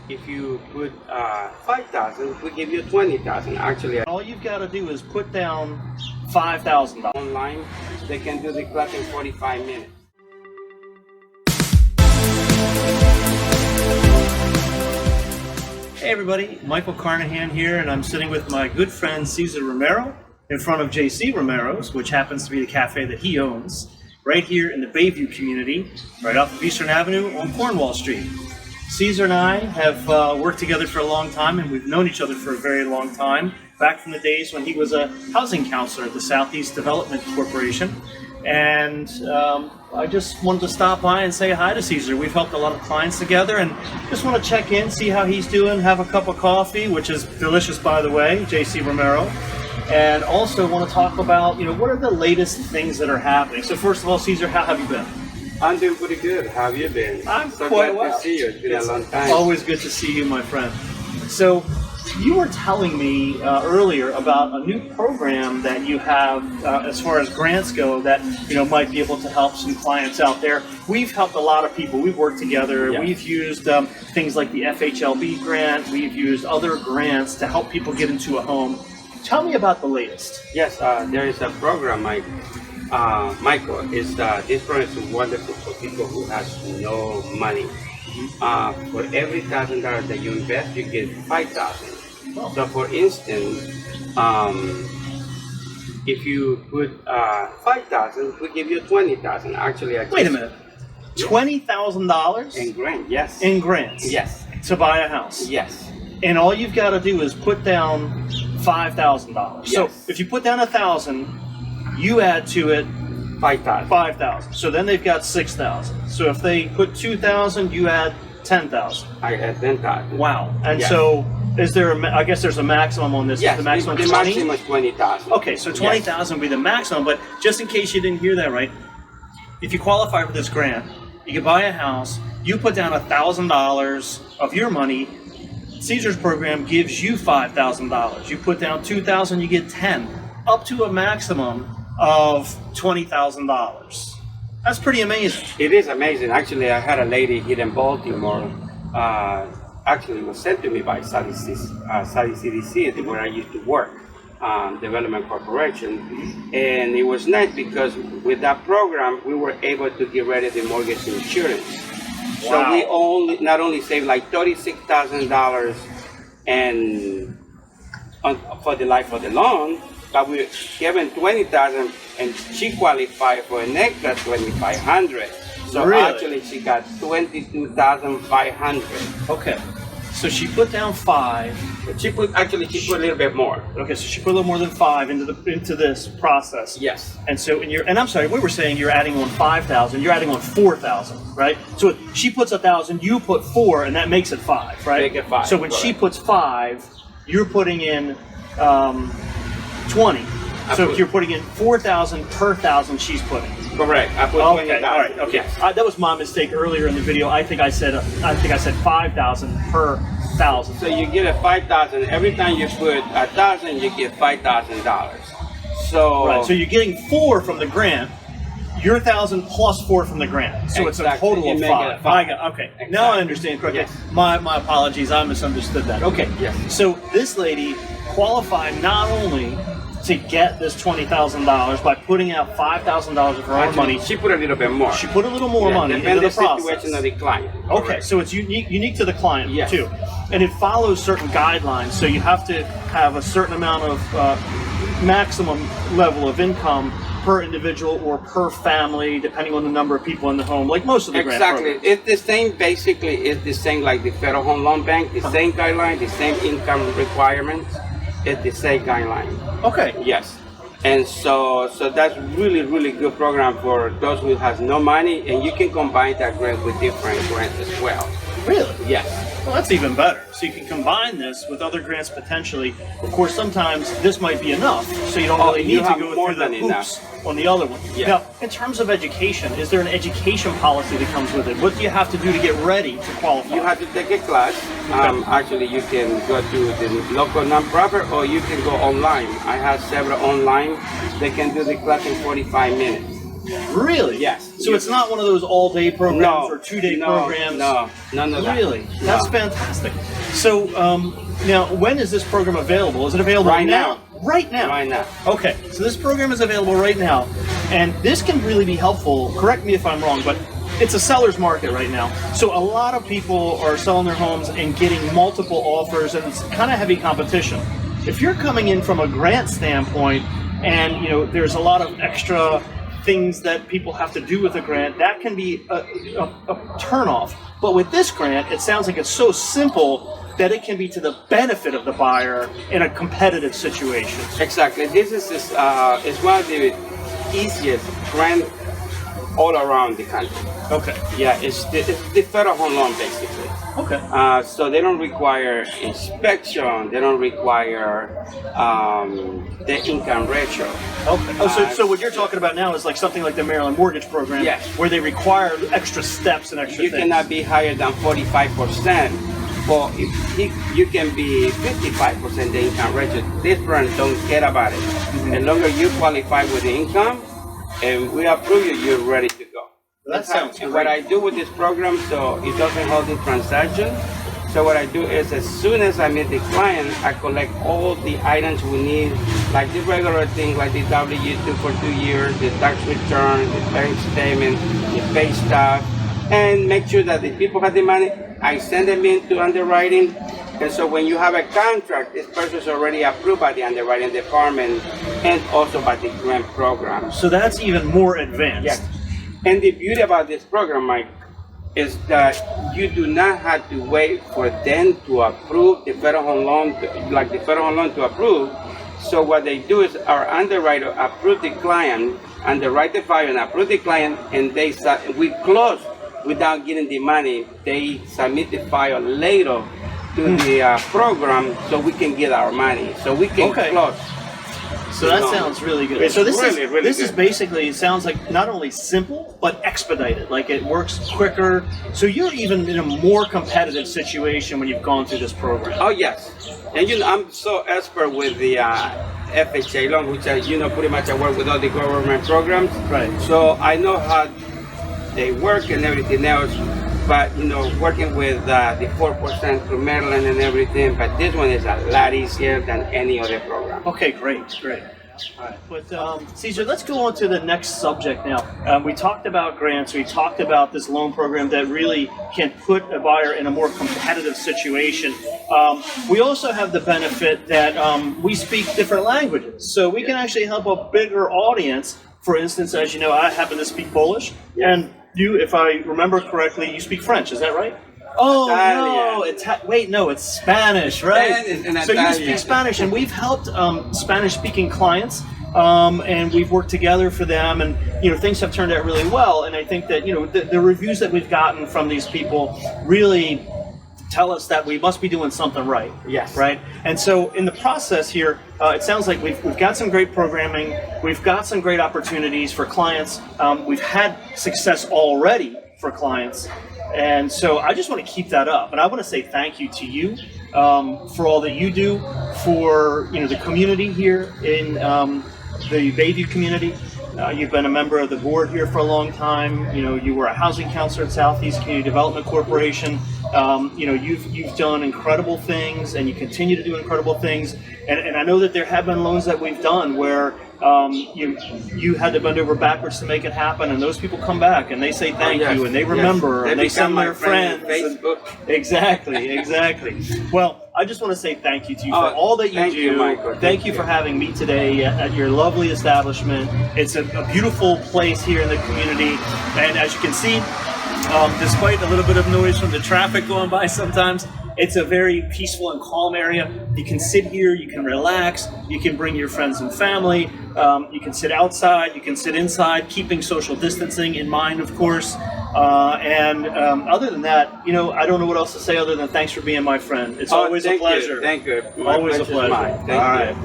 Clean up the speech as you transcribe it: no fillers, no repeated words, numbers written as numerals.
If you put 5,000, we give you 20,000. Actually, All you've got to do is put down $5,000. online, they can do the class in 45 minutes. Hey everybody, Michael Carnahan here, and I'm sitting with my good friend Cesar Romero in front of JC Romero's, which happens to be the cafe that he owns, right here in the Bayview community, right off of Eastern Avenue on Cornwall Street. Cesar and I have worked together for a long time, and we've known each other for a very long time, back from the days when he was a housing counselor at the Southeast Development Corporation. And I just wanted to stop by and say hi to Cesar. We've helped a lot of clients together, and just want to check in, see how he's doing, have a cup of coffee, which is delicious, by the way, JC Romero. And also want to talk about, what are the latest things that are happening. So first of all, Cesar, how have you been? I'm doing pretty good. How have you been? I'm so quite glad well. to see you. It's been a long time. Always good to see you, my friend. So you were telling me earlier about a new program that you have as far as grants go that might be able to help some clients out there. We've helped a lot of people. We've worked together. Yeah. We've used things like the FHLB grant. We've used other grants to help people get into a home. Tell me about the latest. Yes, there is a program, Michael. This program is wonderful for people who has no money. For every $1,000 that you invest, you get 5,000. Oh. So, for instance, if you put 5,000, we give you 20,000. Actually, Wait a minute. $20,000 in grant, yes. in grants Yes, to buy a house. yes. And all you've got to do is put down $5,000. So Yes. if you put down 1,000, you add to it 5,000. 5,000. So then they've got 6,000. So if they put 2,000, you add 10,000. I add 10,000. Wow. And Yes. so is there? I guess there's a maximum on this. Yes, Is the maximum the 20? maximum is 20,000. Okay, so 20,000 would be the maximum. But just in case you didn't hear that right, if you qualify for this grant, you can buy a house. You put down $1,000 of your money. Cesar's program gives you $5,000. You put down 2,000, you get 10, up to a maximum of $20,000. That's pretty amazing. It is amazing. Actually, I had a lady here in Baltimore. Actually, it was sent to me by Saudi CDC, where I used to work, Development Corporation. And it was nice because with that program, we were able to get rid of the mortgage insurance. So we not only saved like $36,000 for the life of the loan, but we given 20,000, and she qualified for an extra 2,500. So Really? actually, she got 22,500. Okay, so she put down 5. She put a little bit more. Okay, so she put a little more than 5 into this process. Yes. And so and I'm sorry, we were saying you're adding on 5,000. You're adding on 4,000, right? So she puts 1,000, you put 4, and that makes it 5, right? Make it 5, So when she correct. puts 5, you're putting in 20. So Absolutely. you're putting in 4,000 per 1,000 she's putting. Correct. I put Okay, 20,000. all right, okay. Yes. That was my mistake earlier in the video. I think I said 5,000 per 1,000. So you get a 5,000. Every time you put 1,000, you get $5,000. So Right, so you're getting 4 from the grant. Your 1,000 plus 4 from the grant, so it's a Exactly. total You of make 5. it a 5. Okay, now I Exactly. understand correctly. Yes. My apologies, I misunderstood that. Okay, Yes. so this lady qualified not only to get this $20,000 by putting out $5,000 of her own Actually, money. she put a little bit more. She put a little more money into Depending the on the process. situation of the client. Okay, Correct. so it's unique to the client Yes. too, and it follows certain guidelines. So you have to have a certain amount of maximum level of income per individual or per family, depending on the number of people in the home, like most of the grant Exactly. programs. It's the same, basically, it's the same like the Federal Home Loan Bank, the same guideline, the same income requirements, it's the same guideline. Okay. Yes. And so that's really good program for those who has no money, and you can combine that grant with different grants as well. Really? Yes. Well, that's even better. So you can combine this with other grants potentially. Of course, sometimes this might be enough, so you don't really you need to have go more through the than hoops on the other one. Yeah. Now, in terms of education, is there an education policy that comes with it? What do you have to do to get ready to qualify? You have to take a class. Actually, you can go to the local nonprofit, or you can go online. I have several online. They can do the class in 45 minutes. Really? Yes. So it's not one of those all-day programs or two-day programs? No, none of that. Really? That's fantastic. So now, when is this program available? Is it available Right now. Right now? Right now. Okay, so this program is available right now, and this can really be helpful. Correct me if I'm wrong, but it's a seller's market right now. So a lot of people are selling their homes and getting multiple offers, and it's kind of heavy competition. If you're coming in from a grant standpoint, and there's a lot of extra things that people have to do with a grant, that can be a turnoff. But with this grant, it sounds like it's so simple that it can be to the benefit of the buyer in a competitive situation. Exactly. This is one of the easiest grants all around the country. Okay. Yeah, it's the federal home loan basically. Okay. So they don't require inspection. They don't require the income ratio. Okay. Oh, so what you're talking about now is like something like the Maryland Mortgage Program, yes, where they require extra steps and extra things. You cannot be higher than 45%. But you can be 55% the income ratio. This brand don't care about it. Mm-hmm. As long as you qualify with the income, and we approve you, you're ready to go. That sounds great. What I do with this program, so it doesn't hold the transaction. So what I do is, as soon as I meet the client, I collect all the items we need, like the regular things, like the W-2 for 2 years, the tax return, the bank statement, the pay stub, and make sure that the people have the money. I send them into underwriting, and so when you have a contract, this person is already approved by the underwriting department and also by the grant program. So that's even more advanced. Yes. And the beauty about this program, Mike, is that you do not have to wait for them to approve the federal home loan, to approve. So what they do is our underwriter approve the client, underwrite the file and approve the client, and we close without getting the money. They submit the file later to the program so we can get our money. So we can close. So that sounds really good. So this is good. Basically, it sounds like not only simple, but expedited. Like it works quicker. So you're even in a more competitive situation when you've gone through this program. Oh, yes. And I'm so expert with the FHA loan, which pretty much I work with all the government programs. Right. So I know how they work and everything else. But working with the 4% through Maryland and everything, but this one is a lot easier than any other program. Okay, great. All right. But Cesar, let's go on to the next subject now. We talked about grants. We talked about this loan program that really can put a buyer in a more competitive situation. We also have the benefit that we speak different languages, so we can actually help a bigger audience. For instance, as you know, I happen to speak Polish, and you, if I remember correctly, you speak French, is that right? Oh, Italian. no, it's Spanish, right? Spanish and so Italian. You speak Spanish, and we've helped Spanish-speaking clients, and we've worked together for them, and things have turned out really well. And I think that the reviews that we've gotten from these people really tell us that we must be doing something right. Yes. Right? And so in the process here, it sounds like we've got some great programming, we've got some great opportunities for clients, we've had success already for clients, and so I just want to keep that up. And I want to say thank you to you for all that you do for the community here in the Bayview community. You've been a member of the board here for a long time. You were a housing counselor at Southeast Community Development Corporation. You've done incredible things, and you continue to do incredible things. And I know that there have been loans that we've done where you had to bend over backwards to make it happen, and those people come back and they say thank you, and they remember, and they send their friends. Facebook. Exactly. Well, I just want to say thank you to you for all that you do. Michael. Thank you for having me today at your lovely establishment. It's a beautiful place here in the community, and as you can see, despite a little bit of noise from the traffic going by sometimes, it's a very peaceful and calm area. You can sit here, you can relax, you can bring your friends and family, you can sit outside, you can sit inside, keeping social distancing in mind, of course. And other than that, I don't know what else to say other than thanks for being my friend. It's always a pleasure. Thank you. Always a pleasure. Thank you. All right.